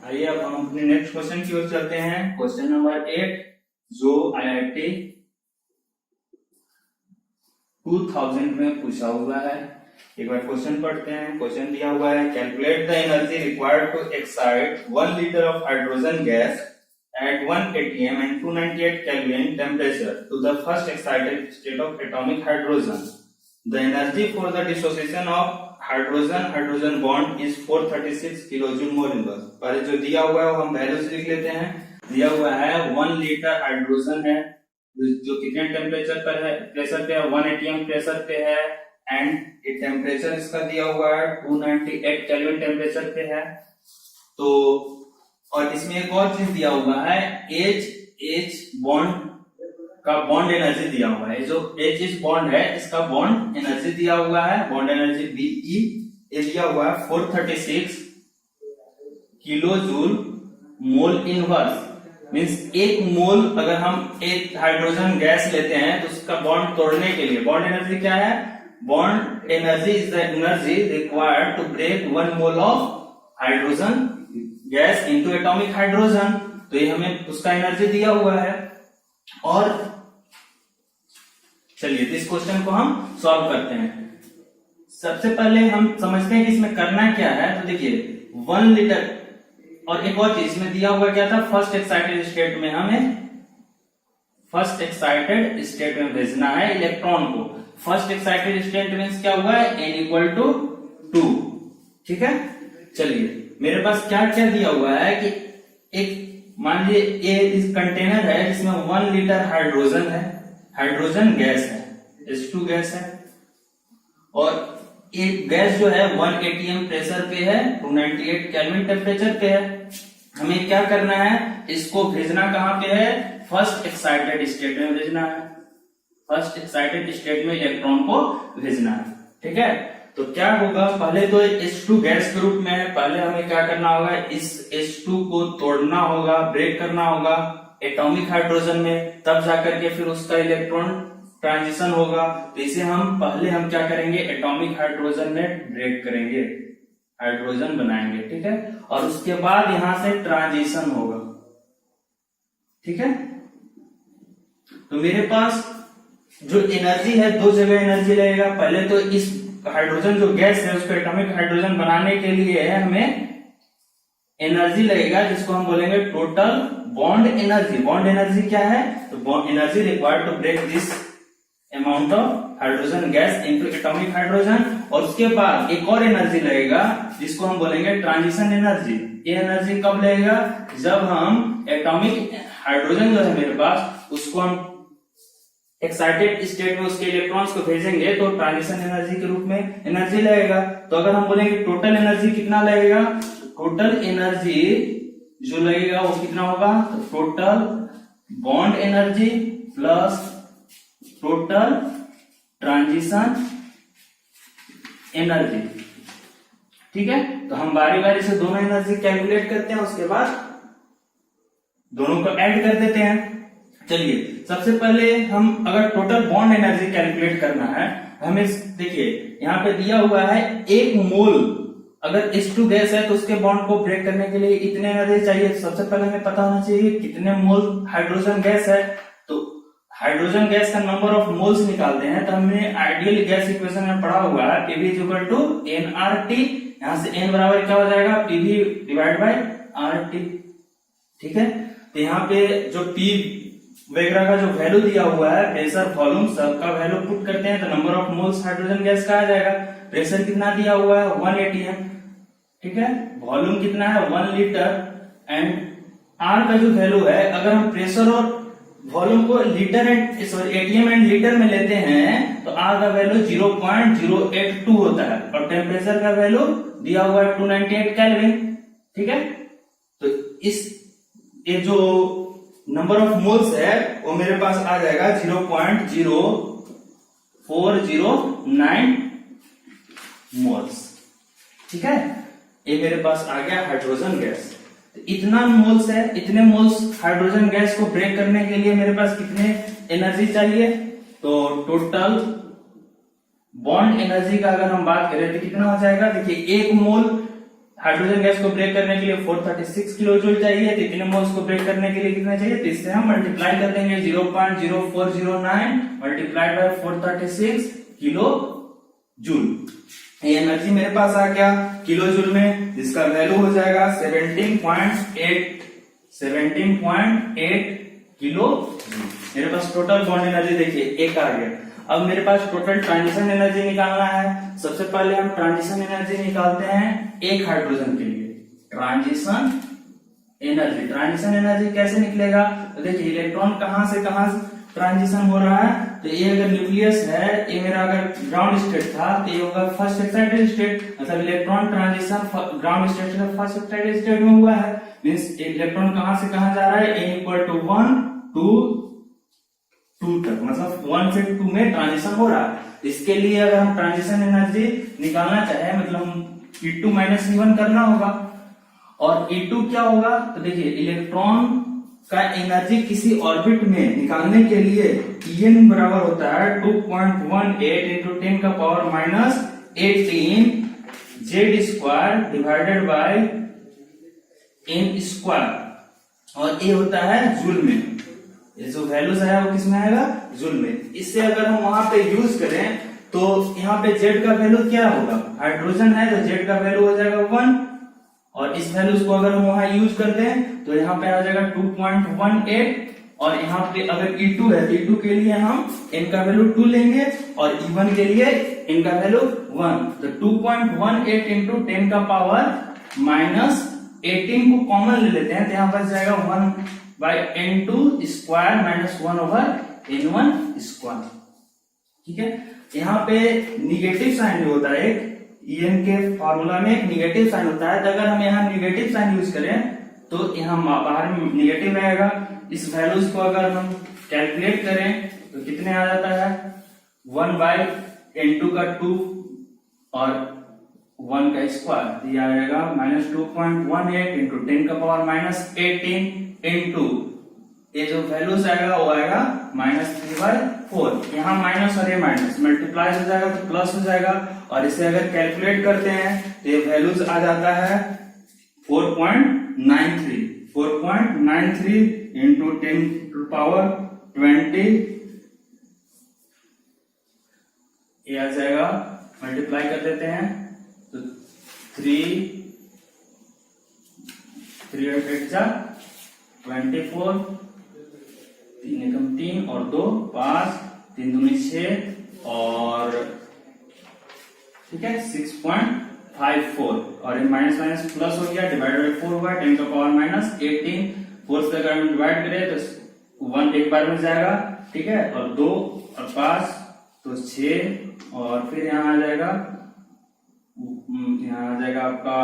आइए अब हम अपने नेक्स्ट क्वेश्चन की ओर चलते हैं। क्वेश्चन नंबर 8 जो IIT 2000 में पूछा हुआ है। एक बार क्वेश्चन पढ़ते हैं। क्वेश्चन दिया हुआ है, calculate the energy required to excite 1 liter of hydrogen gas at 1 atm and 298 Kelvin temperature to the first excited state of atomic hydrogen. The energy for the dissociation of hydrogen bond is 436 kilojoule more inverse. पहले जो दिया हुआ है वो हम values लिख लेते हैं। दिया हुआ है 1 लीटर हाइड्रोजन है जो कितने टेम्परेचर पर है, प्रेशर पे है, 1 atm प्रेशर पे है एंड टेम्परेचर इसका दिया हुआ है 298 केल्विन टेम्परेचर पे है। तो और इसमें एक और चीज दिया हुआ है, H बॉन्ड का बॉन्ड एनर्जी दिया हुआ है। जो H बॉन्ड है इसका बॉन्ड एनर्जी दिया हुआ है, बॉन्ड एनर्जी Be ये दिया हुआ है 436 kilo joule mole inverse. Means एक मोल अगर हम एक हाइड्रोजन गैस लेते हैं तो उसका बॉन्ड तोड़ने के लिए बॉन्ड एनर्जी क्या है, bond energy is the energy required to break 1 mole of hydrogen gas into atomic hydrogen. तो ये हमें उसका एनर्जी दिया हुआ है। और चलिए इस क्वेश्चन को हम सॉल्व करते हैं। सबसे पहले हम समझते हैं कि इसमें करना क्या है। तो देखिए 1 लीटर और एक और चीज इसमें दिया हुआ क्या था, फर्स्ट एक्साइटेड स्टेट में हमें फर्स्ट एक्साइटेड स्टेट में भेजना है इलेक्ट्रॉन को। फर्स्ट एक्साइटेड स्टेट मींस क्या हुआ है, n = 2। ठीक है, चलिए मेरे पास क्या क्या दिया हुआ है कि एक मान लीजिए ये इस कंटेनर है जिसमें 1 लीटर हाइड्रोजन है, हाइड्रोजन गैस है, H2 गैस है और एक गैस जो है 1 atm प्रेशर पे है, 298 केल्विन टेम्परेचर पे है। हमें क्या करना है, इसको भेजना कहां पे है, फर्स्ट एक्साइटेड स्टेट में भेजना है। फर्स्ट एक्साइटेड स्टेट में इलेक्ट्रॉन को भेजना है। ठीक है, तो क्या होगा, पहले तो H2 गैस के रूप में है, पहले हमें क्या करना होगा, इस H2 को तोड़ना होगा, ब्रेक करना होगा एटॉमिक हाइड्रोजन में, तब जाकर के फिर उसका इलेक्ट्रॉन ट्रांजिशन होगा। तो इसे हम पहले क्या करेंगे, एटॉमिक हाइड्रोजन में ब्रेक करेंगे, हाइड्रोजन बनाएंगे। ठीक है, और उसके बाद यहां से ट्रांजिशन होगा। ठीक है, तो मेरे पास जो एनर्जी है, दो जगह एनर्जी लगेगा। पहले तो इस हाइड्रोजन जो गैस है उसको एटॉमिक हाइड्रोजन बनाने के लिए हमें एनर्जी लगेगा जिसको हम बोलेंगे total bond energy. Bond energy क्या है, तो bond energy required to break this amount of hydrogen gas into atomic hydrogen. और उसके बाद एक और एनर्जी लगेगा जिसको हम बोलेंगे ट्रांजिशन एनर्जी। ये एनर्जी कब लगेगा, जब हम एटॉमिक हाइड्रोजन जो है मेरे पास उसको हम एक्साइटेड स्टेट में उसके इलेक्ट्रॉन्स को भेजेंगे तो ट्रांजिशन एनर्जी के रूप में एनर्जी लगेगा। तो अगर हम बोलेंगे टोटल एनर्जी कितना लगेगा, टोटल एनर्जी जो लगेगा वो कितना होगा, तो total bond energy plus total transition energy. ठीक है, तो हम बारी बारी से दोनों एनर्जी कैलकुलेट करते हैं, उसके बाद दोनों को ऐड कर देते हैं। चलिए सबसे पहले हम अगर टोटल बॉन्ड एनर्जी कैलकुलेट करना है, हमें देखिए यहाँ पे दिया हुआ है 1 मोल अगर H2 गैस है तो उसके बॉन्ड को ब्रेक करने के लिए इतने एनर्जी चाहिए। सबसे पहले हमें पता होना चाहिए कितने मोल हाइड्रोजन गैस है। तो हाइड्रोजन गैस का नंबर ऑफ मोल्स निकालते हैं, तो हमने आइडियल गैस इक्वेशन में पढ़ा हुआ है PV = nRT। यहाँ से n बराबर क्या हो जाएगा, PV / RT। ठीक है, तो यहाँ पे जो P वगैरह का जो वैल्यू दिया हुआ है, प्रेशर वॉल्यूम सबका वैल्यू पुट करते हैं तो number of moles hydrogen gas का आ जाएगा। प्रेशर कितना दिया हुआ है, 1 atm। ठीक है, वॉल्यूम कितना है, 1 लीटर एंड R का जो वैल्यू है, अगर हम प्रेशर और वॉल्यूम को लीटर एटीएम एंड लीटर में लेते हैं तो R का वैल्यू 0.082 होता है और टेम्परेचर का वैल्यू दिया हुआ है 298 केल्विन। ठीक है, तो इस ये जो नंबर ऑफ मोल्स है वो मेरे पास आ जाएगा 0.0409 मोल्स। ठीक है, ये मेरे पास आ गया हाइड्रोजन गैस। तो इतना मोल्स है, इतने मोल्स हाइड्रोजन गैस को ब्रेक करने के लिए मेरे पास कितने एनर्जी चाहिए, तो टोटल बॉन्ड एनर्जी का अगर हम बात करें तो कितना हो जाएगा, देखिए 1 मोल हाइड्रोजन गैस को ब्रेक करने के लिए 436 किलो जूल चाहिए, तो इतने मोल्स को ब्रेक करने के लिए कितना चाहिए, तो इससे हम मल्टीप्लाई कर देंगे 0.0409 मल्टीप्लाइड बाय 436 किलो जूल। ये एनर्जी मेरे पास आ गया किलो जूल में, जिसका वैल्यू हो जाएगा 17.8 किलो जूल। मेरे पास टोटल बॉन्ड एनर्जी देखिए एक आ गया। अब मेरे पास टोटल ट्रांजिशन एनर्जी निकालना है। सबसे पहले हम ट्रांजिशन एनर्जी निकालते हैं एक हाइड्रोजन के लिए। ट्रांजिशन एनर्जी कैसे निकलेगा, तो देखिए इलेक्ट्रॉन कहां से ट्रांजिशन हो रहा है, तो ये अगर न्यूक्लियस है, ये मेरा अगर ग्राउंड स्टेट था तो ये होगा फर्स्ट एक्साइटेड स्टेट, मतलब इलेक्ट्रॉन ट्रांजिशन ग्राउंड स्टेट से फर्स्ट एक्साइटेड स्टेट में हुआ है। मींस इलेक्ट्रॉन कहां से कहां जा रहा है, n इक्वल टू 1 to 2 तक, मतलब 1 से 2 में ट्रांजिशन हो रहा है। इसके लिए अगर हम ट्रांजिशन एनर्जी निकालना चाहे, मतलब E2 माइनस E1 करना होगा। और E2 क्या होगा, तो देखिए इलेक्ट्रॉन का एनर्जी किसी ऑर्बिट में निकालने के लिए En बराबर होता है 2.18 इंटू 10 का power minus 18 Z square divided by n square, और ये होता है जूल में। ये जो वैल्यूज है वो किसमें आएगा, जूल में। इससे अगर हम वहां पे यूज करें तो यहाँ पे जेड का वैल्यू क्या होगा, हाइड्रोजन है तो जेड का वैल्यू हो जाएगा 1, और इस वैल्यूज को अगर हम वहां यूज कर दें तो यहाँ पे आ जाएगा 2.18, और यहाँ पे अगर E2 है तो E2 के लिए हम n का वैल्यू 2 लेंगे और E1 के लिए n का वैल्यू 1, तो 2.18 इंटू 10 का पावर माइनस 18 को कॉमन ले लेते हैं, तो यहाँ बच जाएगा 1 by n2 square minus 1 over n1 square. ठीक है, यहाँ पे निगेटिव साइन भी होता है, En के फॉर्मूला में एक निगेटिव साइन होता है, तो अगर हम यहाँ निगेटिव साइन यूज करें तो यहाँ बाहर में निगेटिव रहेगा। इस वैल्यूज को अगर हम कैलकुलेट करें तो कितने आ जाता है, 1 बाई n2 का 2 और 1 का स्क्वायर, तो यह आ जाएगा माइनस 2.18 इंटू 10 का पावर माइनस 18 इंटू ये जो वैल्यूज आएगा वो आएगा माइनस 3/4। यहाँ माइनस और ये माइनस मल्टीप्लाई हो जाएगा तो प्लस हो जाएगा, और इसे अगर कैलकुलेट करते हैं तो ये वैल्यूज आ जाता है 4.93 इंटू 10 टू पावर 20, ये आ जाएगा, मल्टीप्लाई कर देते हैं तो 3 8 जा 24, 3 एकम 3 और 2 5, 3 दूनी 6 और ठीक है 6.54, और माइनस माइनस प्लस हो गया, डिवाइड बाई 4 हुआ, 10 का पावर माइनस 18, 4 से अगर हम डिवाइड करें तो 1 एक बार में जाएगा, ठीक है, और 2 और 5 तो 6, और फिर यहाँ आ जाएगा आपका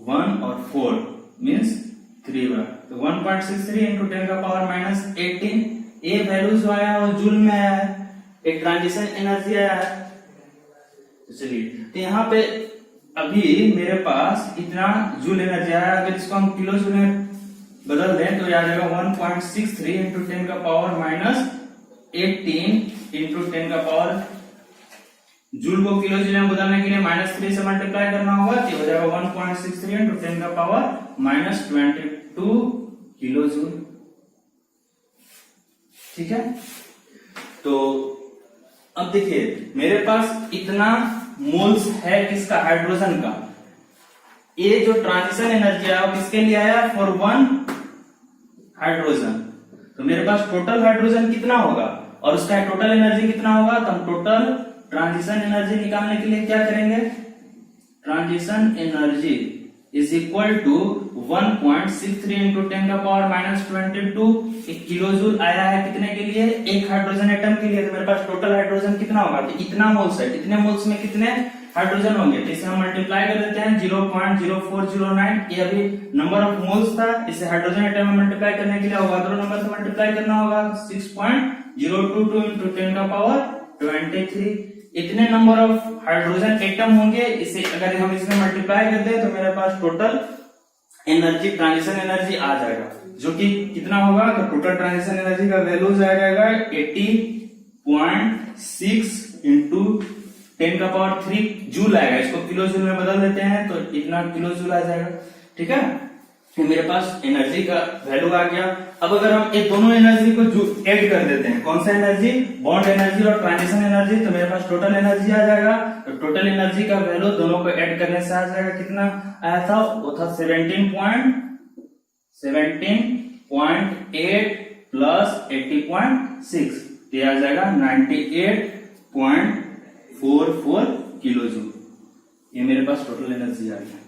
1 और 4 मीन्स 3 बार, तो 1.63 इंटू 10 का पावर माइनस 18, ये वैल्यू जो आया वो जूल में आया है, एक ट्रांजिशन एनर्जी आया है। तो चलिए, तो यहाँ पे अभी मेरे पास इतना जूल एनर्जी आया, अगर इसको हम किलो जूल में बदल दें तो आ जाएगा 1.63 इंटू 10 का पावर माइनस 18 इंटू 10 का पावर, जूल को किलो जूल में बदलने के लिए -3 से मल्टीप्लाई करना होगा, तो हो जाएगा 1.63 इंटू 10 का पावर माइनस 22 किलो जूल। ठीक है, तो अब देखिए मेरे पास इतना मोल्स है किसका, हाइड्रोजन का। ये जो ट्रांजिशन एनर्जी आया वो किसके लिए आया, फॉर 1 हाइड्रोजन। तो मेरे पास टोटल हाइड्रोजन कितना होगा और उसका टोटल एनर्जी कितना होगा, तो हम टोटल ट्रांजिशन एनर्जी निकालने के लिए क्या करेंगे, transition energy is equal to 1.63 into 10 का पावर माइनस 22 एक किलो जूल आया है, कितने के लिए, एक हाइड्रोजन एटम के लिए। तो मेरे पास टोटल हाइड्रोजन कितना होगा, तो इतना मोल्स है, इतने मोल्स में कितने हाइड्रोजन होंगे, तो इसे हम मल्टीप्लाई कर देते हैं 0.0409, ये अभी नंबर ऑफ मोल्स था, इसे हाइड्रोजन एटम में मल्टीप्लाई करने के लिए अवोगाड्रो नंबर से मल्टीप्लाई करना होगा, 6.022 इंटू 10 का पावर 23, इतने नंबर ऑफ हाइड्रोजन एटम होंगे। इसे अगर हम इसमें मल्टीप्लाई कर दें तो मेरे पास टोटल एनर्जी, ट्रांजिशन एनर्जी आ जाएगा, जो कि कितना होगा, तो टोटल ट्रांजिशन एनर्जी का वैल्यू आ जाएगा 80.6 इंटू 10 का पावर 3 जूल आएगा, इसको किलो जूल में बदल देते हैं तो इतना किलो जूल आ जाएगा। ठीक है, तो मेरे पास एनर्जी का वैल्यू आ गया। अब अगर हम ये दोनों एनर्जी को ऐड कर देते हैं, कौन सा एनर्जी, बॉन्ड एनर्जी और ट्रांजिशन एनर्जी, तो मेरे पास टोटल एनर्जी आ जाएगा। तो टोटल एनर्जी का वैल्यू दोनों को ऐड करने से आ जाएगा, कितना आया था, वो था 17.8 प्लस 80.6, ये आ जाएगा 98.44 किलो जूल। ये मेरे पास टोटल एनर्जी आ गया।